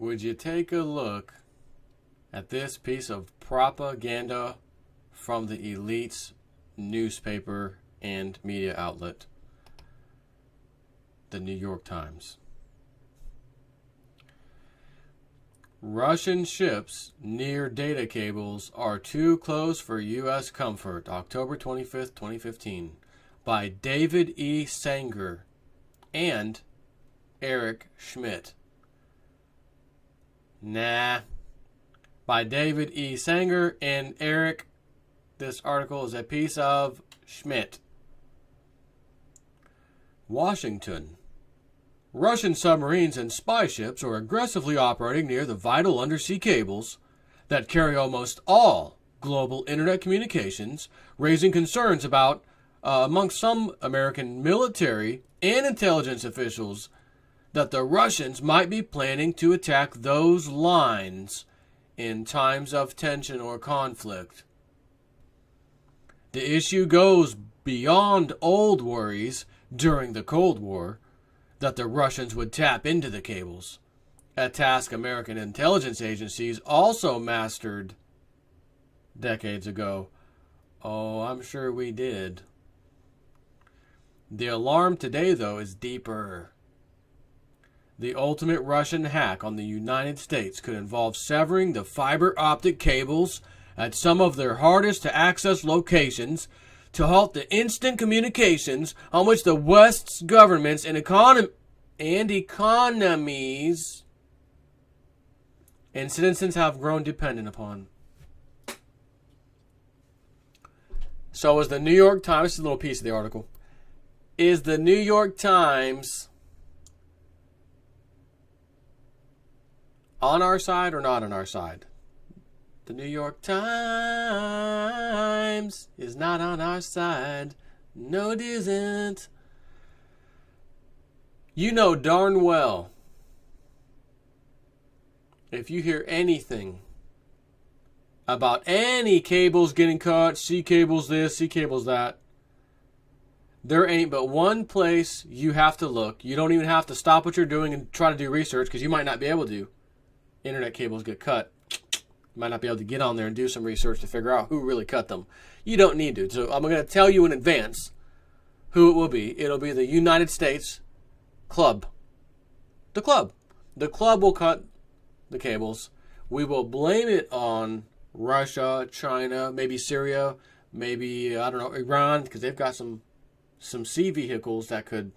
would you take a look at this piece of propaganda from the elite's newspaper and media outlet, the New York Times. Russian ships near data cables are too close for U.S. comfort, October 25th, 2015, by David E. Sanger and Eric Schmidt. By David E. Sanger and Eric. This article is a piece of Schmidt. Washington. Russian submarines and spy ships are aggressively operating near the vital undersea cables that carry almost all global internet communications, raising concerns about, amongst some American military and intelligence officials, that the Russians might be planning to attack those lines in times of tension or conflict. The issue goes beyond old worries during the Cold War that the Russians would tap into the cables, a task American intelligence agencies also mastered decades ago. Oh, I'm sure we did. The alarm today, though, is deeper. The ultimate Russian hack on the United States could involve severing the fiber optic cables at some of their hardest to access locations to halt the instant communications on which the West's governments and economies and citizens have grown dependent upon. So is the New York Times, this is a little piece of the article, is the New York Times on our side or not on our side? The New York Times is not on our side. No, it isn't. You know darn well, if you hear anything about any cables getting cut, sea cables this, sea cables that, there ain't but one place you have to look. You don't even have to stop what you're doing and try to do research, because you might not be able to. Internet cables get cut. You might not be able to get on there and do some research to figure out who really cut them. You don't need to. So I'm going to tell you in advance who it will be. It'll be the United States Club. The Club. The Club will cut the cables. We will blame it on Russia, China, maybe Syria, maybe, I don't know, Iran, because they've got some sea vehicles that could,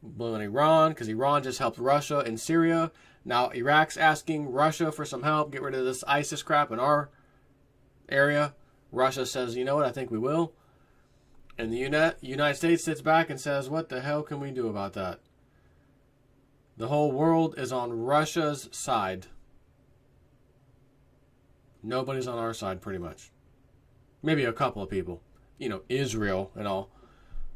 blame on Iran, because Iran just helped Russia in Syria. Now Iraq's asking Russia for some help, get rid of this ISIS crap in our area. Russia says, you know what, I think we will. And the United States sits back and says, what the hell can we do about that? The whole world is on Russia's side. Nobody's on our side, pretty much. Maybe a couple of people. Israel and all.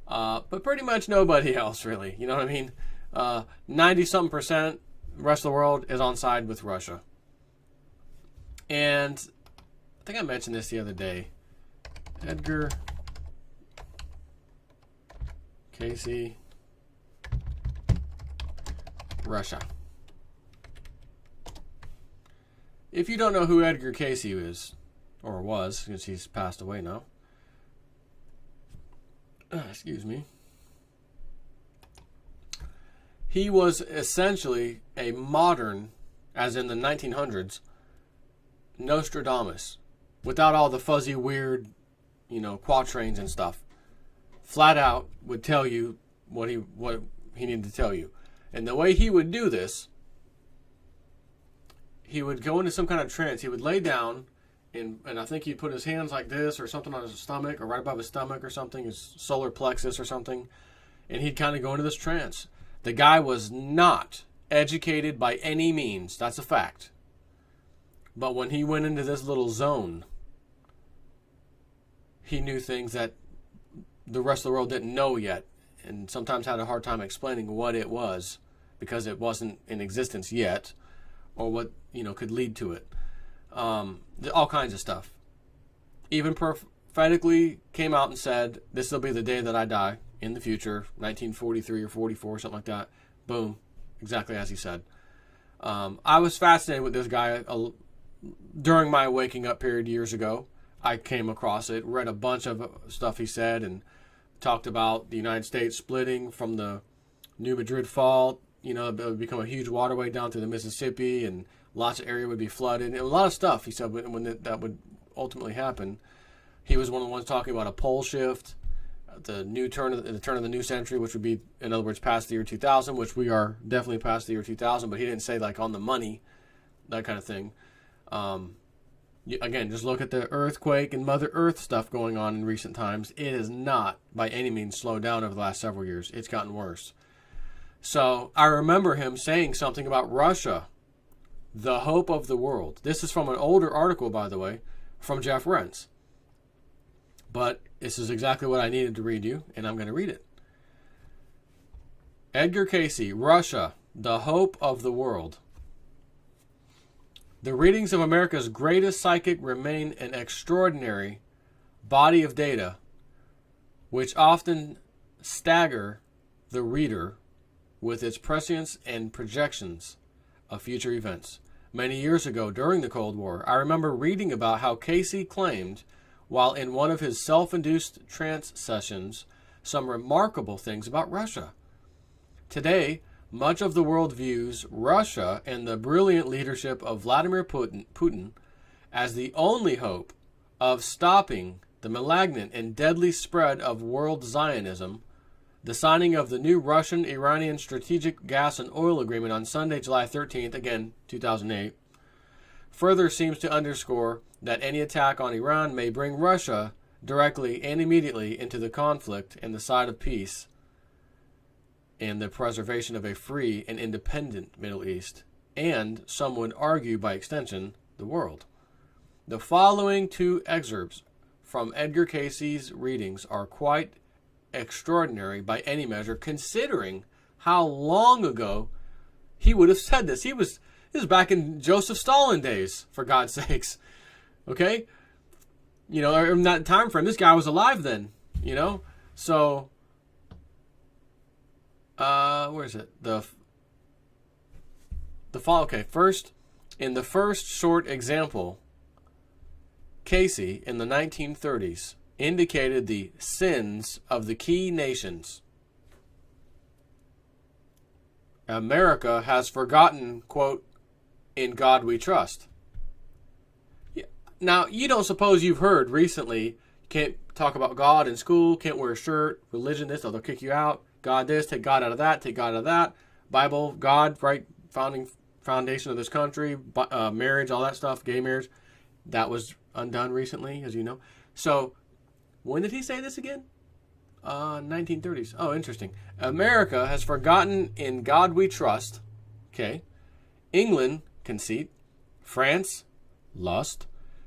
But pretty much nobody else, really. You know what I mean? 90-something%, the rest of the world is on side with Russia. And I think I mentioned this the other day. Edgar Casey, Russia. If you don't know who Edgar Casey is, or was, since he's passed away now. Excuse me. He was essentially a modern, as in the 1900s, Nostradamus, without all the fuzzy, weird, quatrains and stuff. Flat out would tell you what he needed to tell you. And the way he would do this, he would go into some kind of trance. He would lay down, and I think he'd put his hands like this or something on his stomach or right above his stomach or something, his solar plexus or something, and he'd kind of go into this trance. The guy was not educated by any means. That's a fact. But when he went into this little zone, he knew things that the rest of the world didn't know yet, and sometimes had a hard time explaining what it was because it wasn't in existence yet, or what could lead to it. All kinds of stuff. Even prophetically came out and said, this will be the day that I die in the future, 1943 or 44, something like that. Boom, exactly as he said. I was fascinated with this guy during my waking up period years ago. I came across it, read a bunch of stuff he said, and talked about the United States splitting from the New Madrid Fault. You know, it would become a huge waterway down through the Mississippi, and lots of area would be flooded. And a lot of stuff, he said, when that would ultimately happen. He was one of the ones talking about a pole shift, the turn of the new century, which would be, in other words, past the year 2000, which we are definitely past the year 2000, but he didn't say like on the money, that kind of thing. Again, just look at the earthquake and Mother Earth stuff going on in recent times. It has not, by any means, slowed down over the last several years. It's gotten worse. So I remember him saying something about Russia, the hope of the world. This is from an older article, by the way, from Jeff Rense. But this is exactly what I needed to read you, and I'm going to read it. Edgar Cayce, Russia, the hope of the world. The readings of America's greatest psychic remain an extraordinary body of data, which often stagger the reader with its prescience and projections of future events. Many years ago, during the Cold War, I remember reading about how Cayce claimed, while in one of his self-induced trance sessions, some remarkable things about Russia. Today, much of the world views Russia and the brilliant leadership of Vladimir Putin as the only hope of stopping the malignant and deadly spread of world Zionism. The signing of the new Russian-Iranian strategic gas and oil agreement on Sunday, July 13th, again, 2008, further seems to underscore that any attack on Iran may bring Russia directly and immediately into the conflict and the side of peace and the preservation of a free and independent Middle East, and, some would argue by extension, the world. The following two excerpts from Edgar Cayce's readings are quite extraordinary by any measure, considering how long ago he would have said this. This is back in Joseph Stalin days, for God's sakes. Okay? You know, in that time frame, this guy was alive then, you know? So, where is it? Okay, first, in the first short example, Cayce in the 1930s indicated the sins of the key nations. America has forgotten, quote, "In God we trust." Now, you don't suppose you've heard recently, can't talk about God in school, can't wear a shirt, religion this, or they'll kick you out. God this, take God out of that, take God out of that. Bible, God, right, foundation of this country, marriage, all that stuff, gay marriage. That was undone recently, as you know. So, when did he say this again? 1930s. Oh, interesting. America has forgotten in God we trust. Okay. England, conceit. France, lust.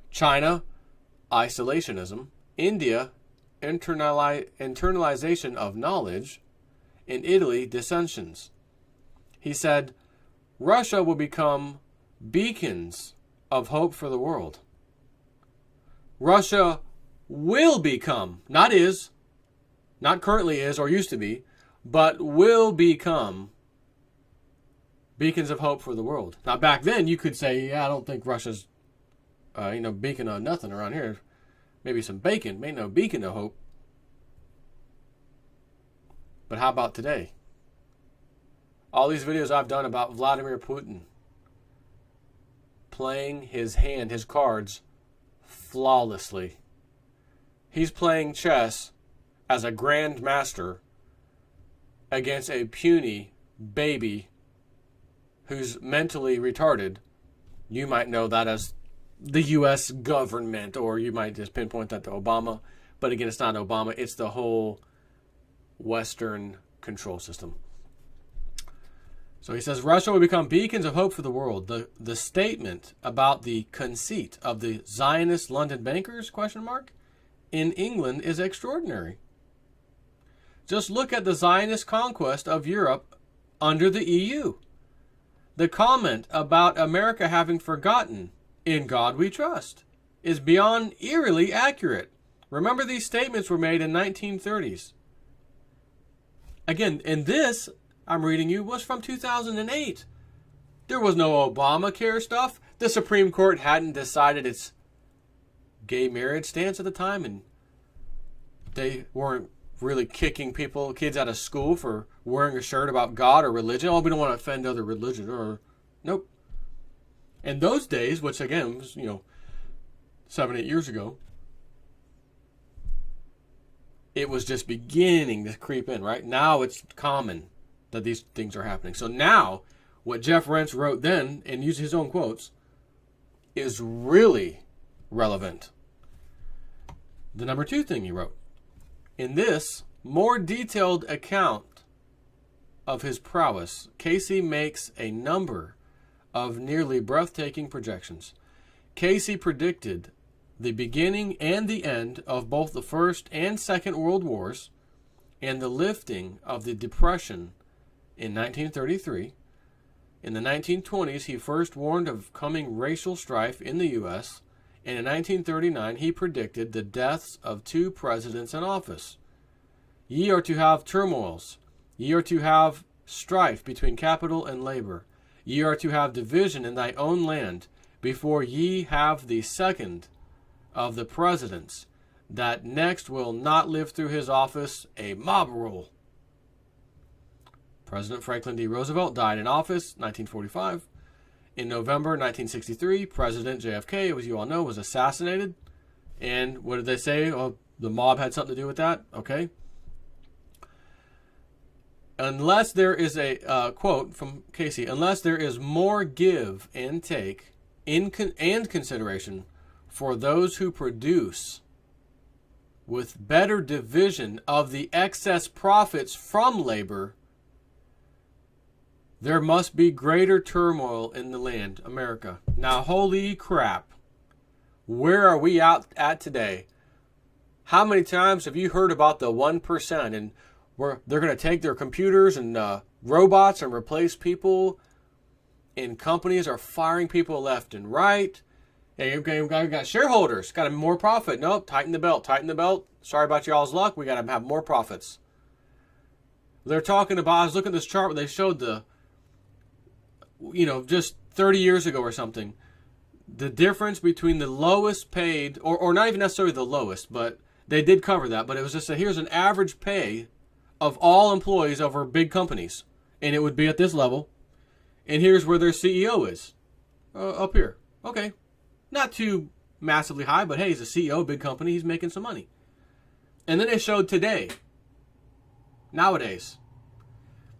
China, isolationism. India, internalization of knowledge. In Italy, dissensions. He said, Russia will become beacons of hope for the world. Russia will become, not currently is or used to be, but will become beacons of hope for the world. Now, back then, you could say, yeah, I don't think Russia's, beacon of nothing around here. Maybe some bacon, ain't no beacon of hope. But how about today? All these videos I've done about Vladimir Putin playing his cards, flawlessly. He's playing chess as a grand master against a puny baby who's mentally retarded. You might know that as the U.S. government, or you might just pinpoint that to Obama. But again, it's not Obama. It's the whole Western control system. So he says, Russia will become beacons of hope for the world. The statement about the conceit of the Zionist London bankers, in England is extraordinary. Just look at the Zionist conquest of Europe under the EU. The comment about America having forgotten, in God we trust, is beyond eerily accurate. Remember, these statements were made in 1930s. Again, and this, I'm reading you, was from 2008. There was no Obamacare stuff. The Supreme Court hadn't decided its gay marriage stance at the time, and they weren't really kicking kids out of school for wearing a shirt about God or religion. Oh, we don't want to offend other religions. Or nope. In those days, which again was 7-8 years ago, it was just beginning to creep in. Right now, it's common that these things are happening. So now, what Jeff Rense wrote then, and used his own quotes, is really relevant. The number 2 thing he wrote. In this more detailed account of his prowess, Casey makes a number of nearly breathtaking projections. Casey predicted the beginning and the end of both the First and Second World Wars and the lifting of the Depression in 1933. In the 1920s, he first warned of coming racial strife in the U.S., and in 1939, he predicted the deaths of 2 presidents in office. Ye are to have turmoils. Ye are to have strife between capital and labor. Ye are to have division in thy own land, before ye have the second of the presidents, that next will not live through his office, a mob rule. President Franklin D. Roosevelt died in office, 1945. In November 1963, President JFK, as you all know, was assassinated. And what did they say? Oh, the mob had something to do with that? Okay. Unless there is a quote from Casey, unless there is more give and take and consideration for those who produce, with better division of the excess profits from labor, there must be greater turmoil in the land, America. Now, holy crap. Where are we at today? How many times have you heard about the 1% and where they're going to take their computers and robots and replace people, and companies are firing people left and right? Hey, we've got shareholders, got more profit. Nope, tighten the belt, tighten the belt. Sorry about y'all's luck. We got to have more profits. They're talking about, I was looking at this chart where they showed just 30 years ago or something, the difference between the lowest paid, or not even necessarily the lowest, but they did cover that, but it was just here's an average pay of all employees over big companies, and it would be at this level, and here's where their CEO is, up here. Okay, not too massively high, but hey, he's a CEO, big company, he's making some money. And then they showed today, nowadays,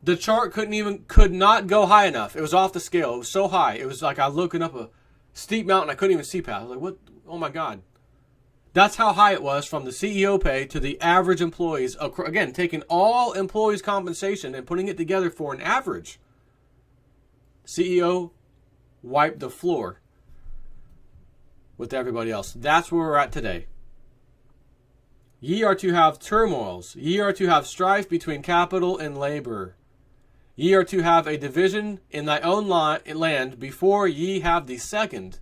the chart could not go high enough. It was off the scale. It was so high. It was like I was looking up a steep mountain I couldn't even see past. I was like, what? Oh my God. That's how high it was from the CEO pay to the average employees. Again, taking all employees' compensation and putting it together for an average. CEO wiped the floor with everybody else. That's where we're at today. Ye are to have turmoils. Ye are to have strife between capital and labor. Ye are to have a division in thy own land before ye have the second.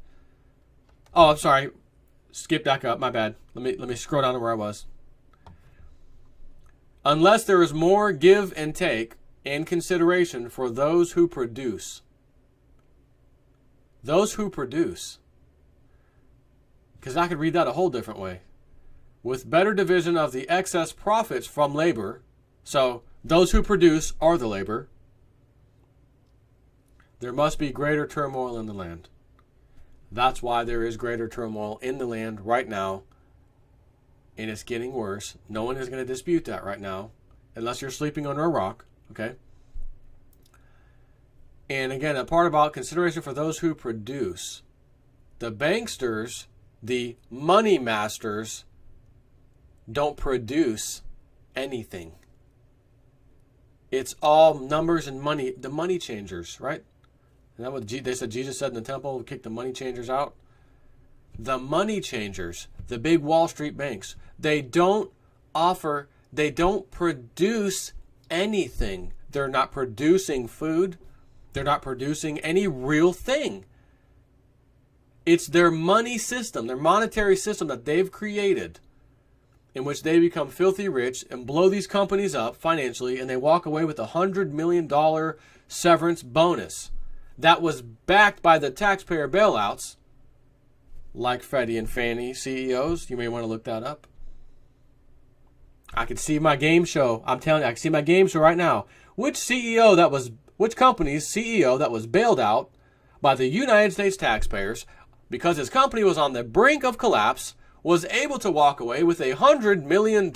Oh, I'm sorry. Skip back up. My bad. Let me scroll down to where I was. Unless there is more give and take and consideration for those who produce. Those who produce. Because I could read that a whole different way. With better division of the excess profits from labor. So those who produce are the labor. There must be greater turmoil in the land. That's why there is greater turmoil in the land right now. And it's getting worse. No one is going to dispute that right now. Unless you're sleeping under a rock. Okay? And again, a part about consideration for those who produce. The banksters, the money masters, don't produce anything. It's all numbers and money. The money changers, right? Isn't that what they said Jesus said in the temple? Kick the money changers out. The money changers, the big Wall Street banks, they don't produce anything. They're not producing food. They're not producing any real thing. It's their money system, their monetary system that they've created, in which they become filthy rich and blow these companies up financially, and they walk away with $100 million severance bonus. that was backed by the taxpayer bailouts, like Freddie and Fannie CEOs. You may want to look that up. I can see my game show. I'm telling you, I can see my game show right now. Which company's CEO that was bailed out by the United States taxpayers because his company was on the brink of collapse was able to walk away with $100 million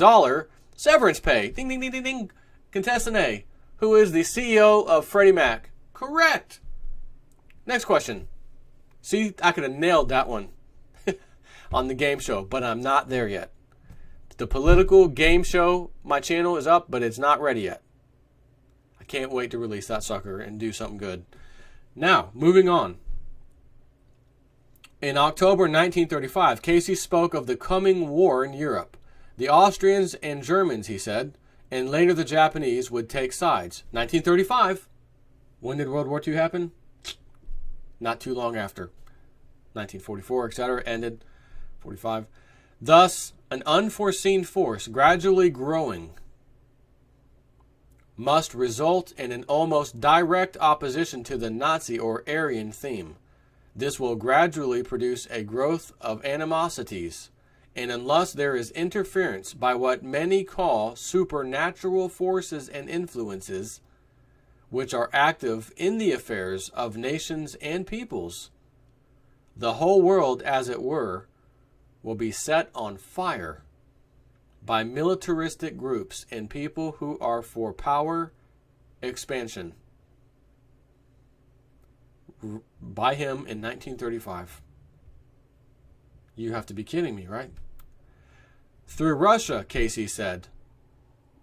severance pay. Ding, ding, ding, ding, ding. Contestant A, who is the CEO of Freddie Mac. Correct. Next question. See, I could have nailed that one on the game show, but I'm not there yet. The political game show, my channel is up, but it's not ready yet. I can't wait to release that sucker and do something good. Now, moving on. In October 1935, Casey spoke of the coming war in Europe. The Austrians and Germans, he said, and later the Japanese would take sides. 1935. When did World War II happen? Not too long after. 1944, etc. ended. 45. Thus, an unforeseen force gradually growing must result in an almost direct opposition to the Nazi or Aryan theme. This will gradually produce a growth of animosities, and unless there is interference by what many call supernatural forces and influences, which are active in the affairs of nations and peoples, the whole world, as it were, will be set on fire by militaristic groups and people who are for power expansion. By him in 1935. You have to be kidding me, right? Through Russia, Casey said,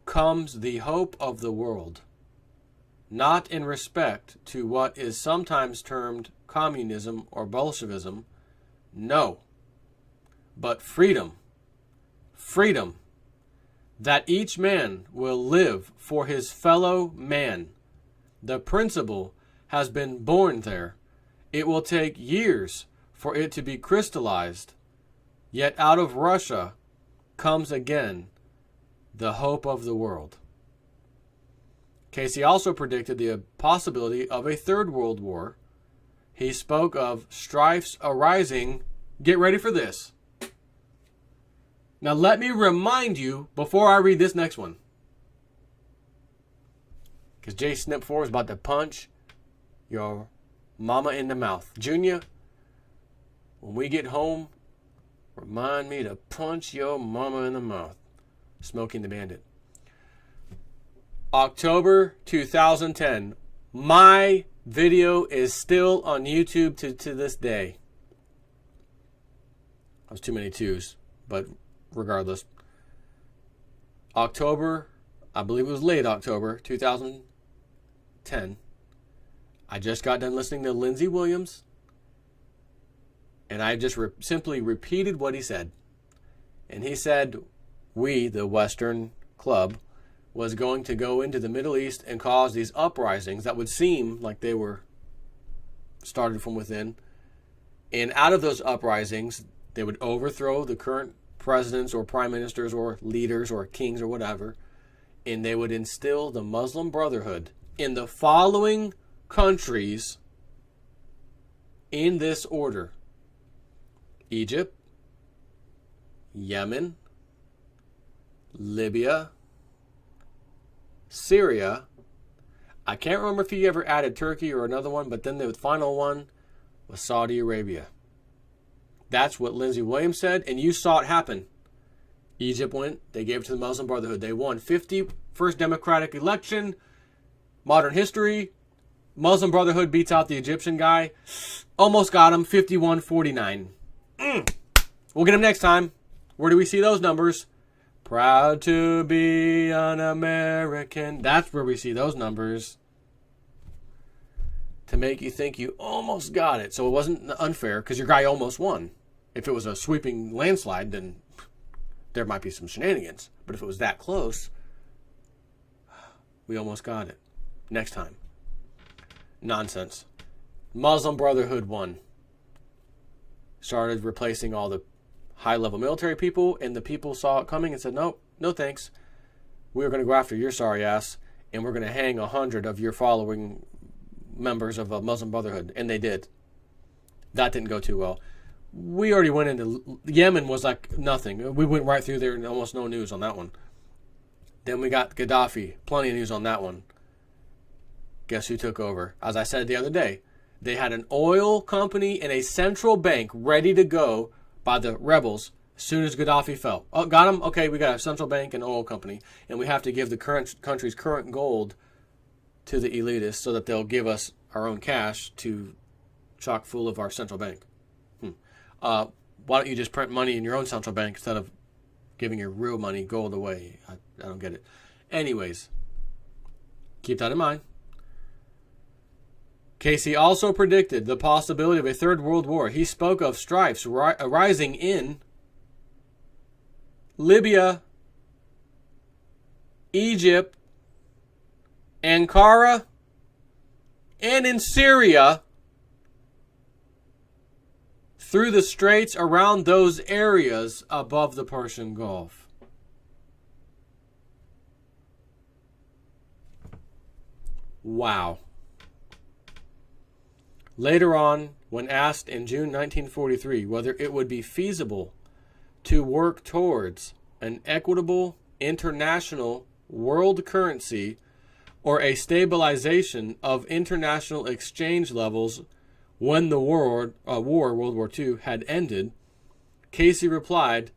comes the hope of the world, not in respect to what is sometimes termed communism or Bolshevism, no, but freedom. Freedom. That each man will live for his fellow man. The principle has been born there. It will take years for it to be crystallized. Yet out of Russia comes again the hope of the world. Casey also predicted the possibility of a third world war. He spoke of strifes arising. Get ready for this. Now let me remind you before I read this next one, because J Snip 4 is about to punch your mama in the mouth. Junior, when we get home, remind me to punch your mama in the mouth. Smoking the Bandit. October 2010. My video is still on YouTube to this day. That was too many twos, but regardless. October, I believe it was late October 2010. I just got done listening to Lindsey Williams, and I just simply repeated what he said. And he said, we, the Western Club, was going to go into the Middle East and cause these uprisings that would seem like they were started from within. And out of those uprisings, they would overthrow the current presidents or prime ministers or leaders or kings or whatever, and they would instill the Muslim Brotherhood in the following countries in this order: Egypt, Yemen, Libya, Syria. I can't remember if he ever added Turkey or another one, but then the final one was Saudi Arabia. That's what Lindsey Williams said, and you saw it happen. Egypt went, they gave it to the Muslim Brotherhood. They won 51st democratic election, modern history. Muslim Brotherhood beats out the Egyptian guy. Almost got him, 51-49. We'll get him next time. Where do we see those numbers? Proud to be an American. That's where we see those numbers. To make you think you almost got it. So it wasn't unfair because your guy almost won. If it was a sweeping landslide, then there might be some shenanigans. But if it was that close, we almost got it. Next time. Nonsense. Muslim Brotherhood won. Started replacing all the high-level military people, and the people saw it coming and said, nope, no thanks. We're going to go after your sorry ass, and we're going to hang 100 of your following members of a Muslim Brotherhood, and they did. That didn't go too well. We already went into Yemen, was like nothing. We went right through there and almost no news on that one. Then we got Gaddafi, plenty of news on that one. Guess who took over? As I said the other day, they had an oil company and a central bank ready to go by the rebels as soon as Gaddafi fell. Oh, got him? Okay, we got a central bank and oil company, and we have to give the current country's current gold to the elitists so that they'll give us our own cash to chock full of our central bank. Why don't you just print money in your own central bank instead of giving your real money, gold, away? I don't get it. Anyways, keep that in mind. Casey also predicted the possibility of a third world war. He spoke of strifes arising in Libya, Egypt, Ankara, and in Syria through the straits around those areas above the Persian Gulf. Wow. Later on, when asked in June 1943 whether it would be feasible to work towards an equitable international world currency or a stabilization of international exchange levels when the World War II, had ended, Casey replied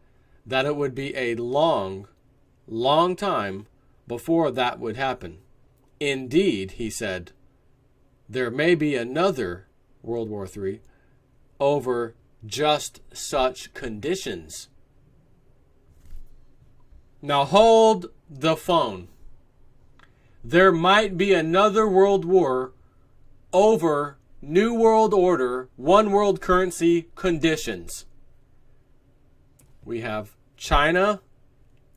that it would be a long, long time before that would happen. Indeed, he said, there may be another World War III over just such conditions. Now hold the phone. There might be another world war over New World Order, one world currency conditions. We have China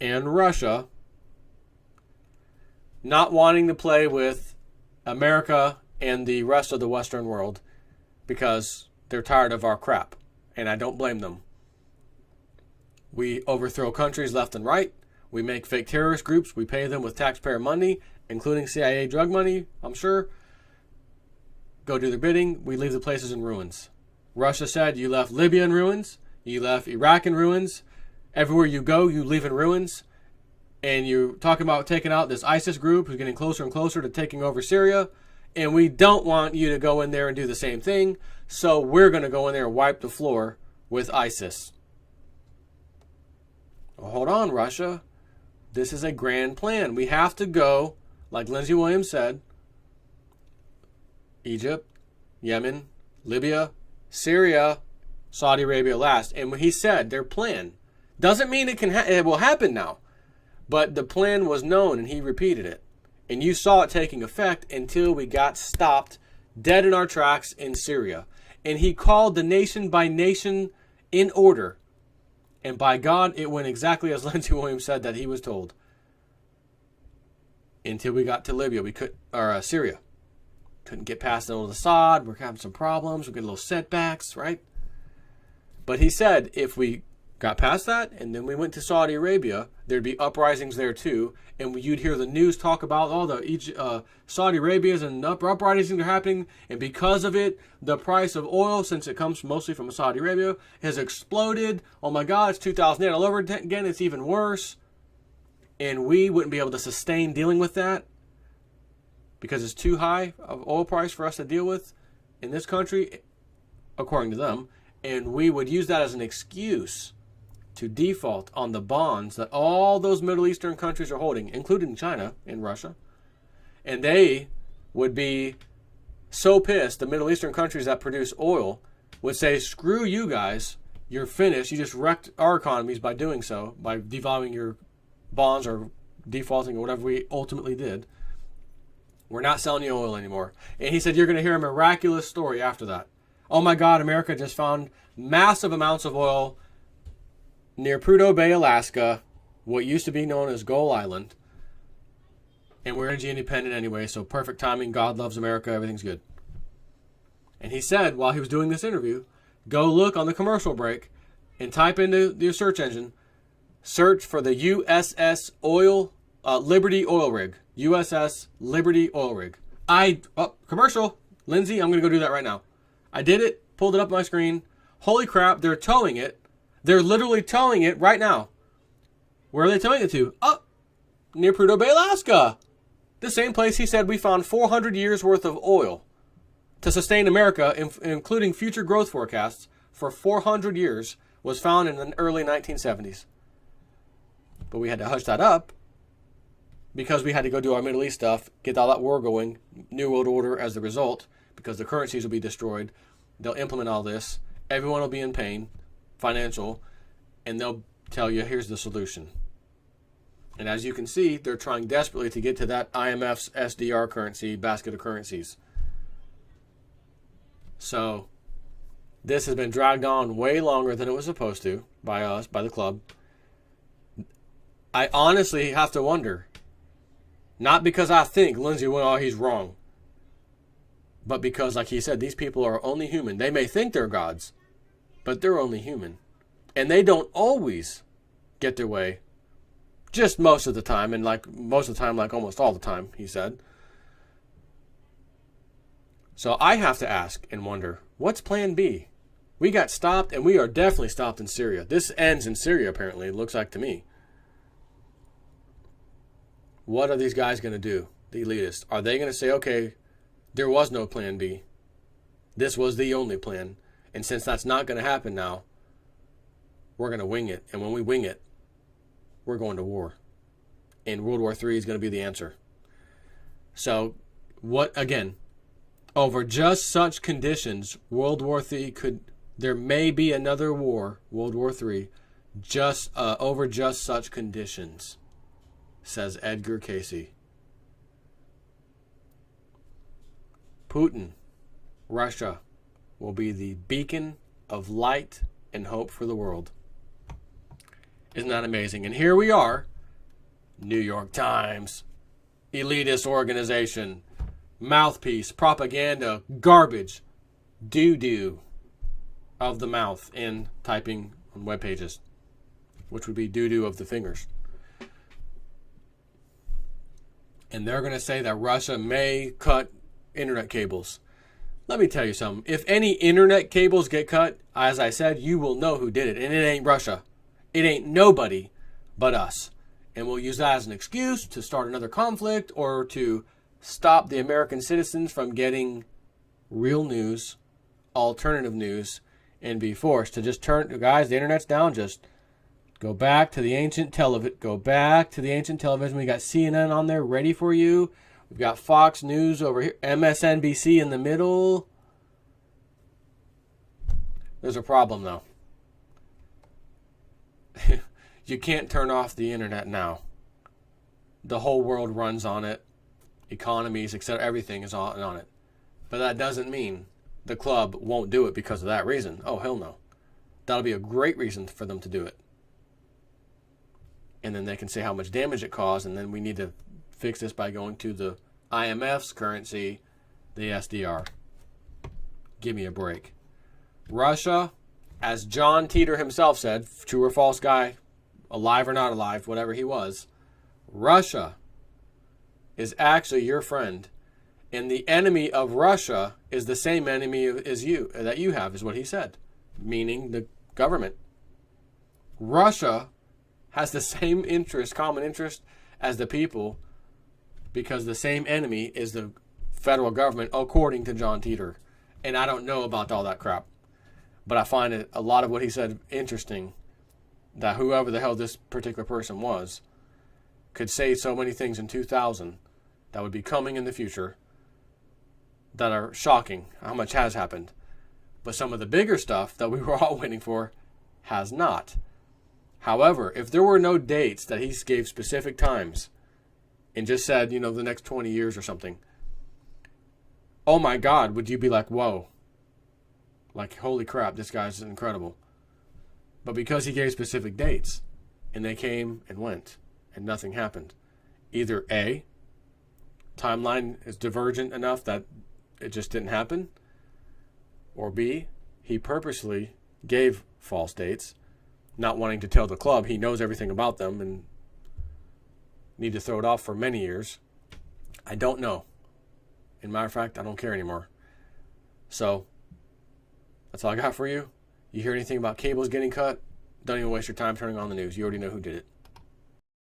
and Russia not wanting to play with America and the rest of the Western world because they're tired of our crap, and I don't blame them. We overthrow countries left and right. We make fake terrorist groups. We pay them with taxpayer money, including CIA drug money, I'm sure. Go do their bidding. We leave the places in ruins. Russia said you left Libya in ruins. You left Iraq in ruins. Everywhere you go, you leave in ruins. And you're talking about taking out this ISIS group who's getting closer and closer to taking over Syria. And we don't want you to go in there and do the same thing. So we're going to go in there and wipe the floor with ISIS. Well, hold on, Russia. This is a grand plan. We have to go, like Lindsey Williams said, Egypt, Yemen, Libya, Syria, Saudi Arabia last. And when he said their plan doesn't mean it will happen now. But the plan was known and he repeated it. And you saw it taking effect until we got stopped dead in our tracks in Syria. And he called the nation by nation in order. And by God, it went exactly as Lindsey Williams said that he was told. Until we got to Libya, Syria. Couldn't get past Assad. We're having some problems. We get little setbacks, right? But he said if we got past that and then we went to Saudi Arabia, there'd be uprisings there too. And you'd hear the news talk about all the Saudi Arabias and uprisings are happening. And because of it, the price of oil, since it comes mostly from Saudi Arabia, has exploded. Oh my God, it's 2008 all over again. It's even worse. And we wouldn't be able to sustain dealing with that because it's too high of oil price for us to deal with in this country, according to them. And we would use that as an excuse to default on the bonds that all those Middle Eastern countries are holding, including China and Russia. And they would be so pissed, the Middle Eastern countries that produce oil would say, screw you guys, you're finished. You just wrecked our economies by doing so, by devaluing your bonds or defaulting or whatever we ultimately did. We're not selling you oil anymore. And he said you're going to hear a miraculous story after that. Oh my God, America just found massive amounts of oil near Prudhoe Bay, Alaska, what used to be known as Gull Island. And we're energy independent anyway, so perfect timing. God loves America. Everything's good. And he said while he was doing this interview, go look on the commercial break and type into your search engine, search for the USS Liberty Oil Rig. USS Liberty Oil Rig. Commercial. Lindsay, I'm going to go do that right now. I did it, pulled it up on my screen. Holy crap, they're towing it. They're literally towing it right now. Where are they towing it to? Up near Prudhoe Bay, Alaska. The same place he said we found 400 years worth of oil to sustain America, including future growth forecasts for 400 years, was found in the early 1970s. But we had to hush that up because we had to go do our Middle East stuff, get all that war going, New World Order as the result, because the currencies will be destroyed. They'll implement all this. Everyone will be in pain, financial, and they'll tell you, here's the solution. And as you can see, they're trying desperately to get to that IMF's SDR currency, basket of currencies. So this has been dragged on way longer than it was supposed to by us, by the club. I honestly have to wonder, not because I think Lindsay, well, he's wrong, but because, like he said, these people are only human. They may think they're gods, but they're only human. And they don't always get their way, just most of the time, and like most of the time, like almost all the time, he said. So I have to ask and wonder, what's plan B? We got stopped, and we are definitely stopped in Syria. This ends in Syria, apparently, it looks like to me. What are these guys going to do, the elitists? Are they going to say, okay, there was no plan B. This was the only plan. And since that's not going to happen now, we're going to wing it. And when we wing it, we're going to war. And World War III is going to be the answer. So, what, again, over just such conditions, World War III there may be another war, World War III, over just such conditions, says Edgar Casey. Putin, Russia, will be the beacon of light and hope for the world. Isn't that amazing? And here we are, New York Times, elitist organization, mouthpiece, propaganda, garbage, doo-doo of the mouth in typing on web pages, which would be doo-doo of the fingers. And they're going to say that Russia may cut internet cables. Let me tell you something. If any internet cables get cut, as I said, you will know who did it. And it ain't Russia. It ain't nobody but us. And we'll use that as an excuse to start another conflict or to stop the American citizens from getting real news, alternative news, and be forced to just turn, guys, the internet's down, just go back to the ancient television. Go back to the ancient television. We got CNN on there ready for you. We've got Fox News over here, MSNBC in the middle. There's a problem, though. You can't turn off the internet now. The whole world runs on it. Economies, etc. Everything is on it. But that doesn't mean the club won't do it because of that reason. Oh, hell no. That'll be a great reason for them to do it. And then they can say how much damage it caused, and then we need to fix this by going to the IMF's currency, the SDR. Give me a break. Russia, as John Teeter himself said, true or false guy, alive or not alive, whatever he was, Russia is actually your friend. And the enemy of Russia is the same enemy as you, that you have, is what he said. Meaning the government. Russia has the same interest, common interest, as the people, because the same enemy is the federal government, according to John Teeter. And I don't know about all that crap. But I find it, a lot of what he said interesting, that whoever the hell this particular person was could say so many things in 2000 that would be coming in the future that are shocking, how much has happened. But some of the bigger stuff that we were all waiting for has not. However, if there were no dates that he gave specific times and just said, the next 20 years or something, oh my God, would you be like, whoa, like, holy crap, this guy's incredible. But because he gave specific dates and they came and went and nothing happened, either A, timeline is divergent enough that it just didn't happen, or B, he purposely gave false dates, not wanting to tell the club he knows everything about them and need to throw it off for many years. I don't know. In matter of fact, I don't care anymore. So that's all I got for you. You hear anything about cables getting cut? Don't even waste your time turning on the news. You already know who did it.